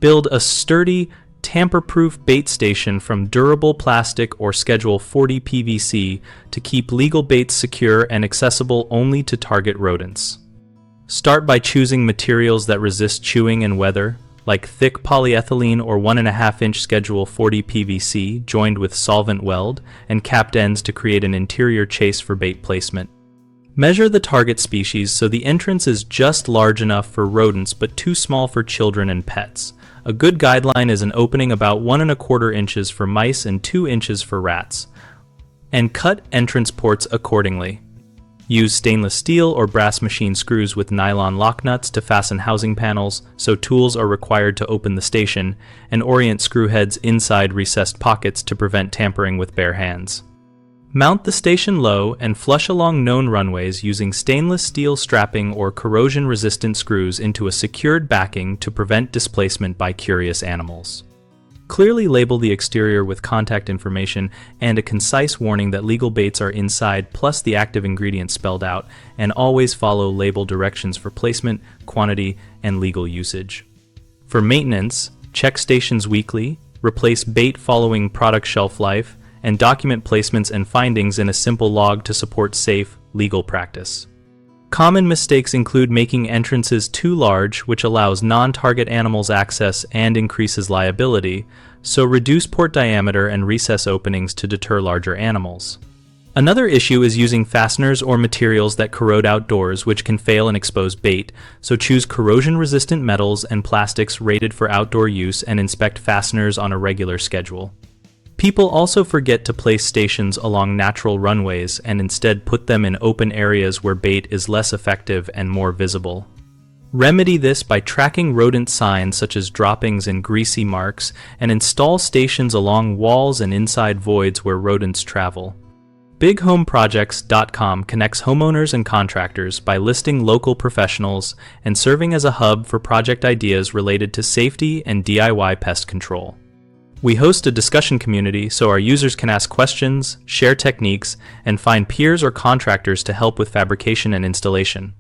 Build a sturdy, tamper-proof bait station from durable plastic or Schedule 40 PVC to keep legal baits secure and accessible only to target rodents. Start by choosing materials that resist chewing and weather, like thick polyethylene or 1.5-inch Schedule 40 PVC joined with solvent weld and capped ends to create an interior chase for bait placement. Measure the target species so the entrance is just large enough for rodents but too small for children and pets. A good guideline is an opening about 1.25 inches for mice and 2 inches for rats. And cut entrance ports accordingly. Use stainless steel or brass machine screws with nylon lock nuts to fasten housing panels so tools are required to open the station, and orient screw heads inside recessed pockets to prevent tampering with bare hands. Mount the station low and flush along known runways using stainless steel strapping or corrosion-resistant screws into a secured backing to prevent displacement by curious animals. Clearly label the exterior with contact information and a concise warning that legal baits are inside plus the active ingredients spelled out, and always follow label directions for placement, quantity, and legal usage. For maintenance, check stations weekly, replace bait following product shelf life, and document placements and findings in a simple log to support safe, legal practice. Common mistakes include making entrances too large, which allows non-target animals access and increases liability, so reduce port diameter and recess openings to deter larger animals. Another issue is using fasteners or materials that corrode outdoors, which can fail and expose bait, so choose corrosion-resistant metals and plastics rated for outdoor use and inspect fasteners on a regular schedule. People also forget to place stations along natural runways and instead put them in open areas where bait is less effective and more visible. Remedy this by tracking rodent signs such as droppings and greasy marks, and install stations along walls and inside voids where rodents travel. BigHomeProjects.com connects homeowners and contractors by listing local professionals and serving as a hub for project ideas related to safety and DIY pest control. We host a discussion community so our users can ask questions, share techniques, and find peers or contractors to help with fabrication and installation.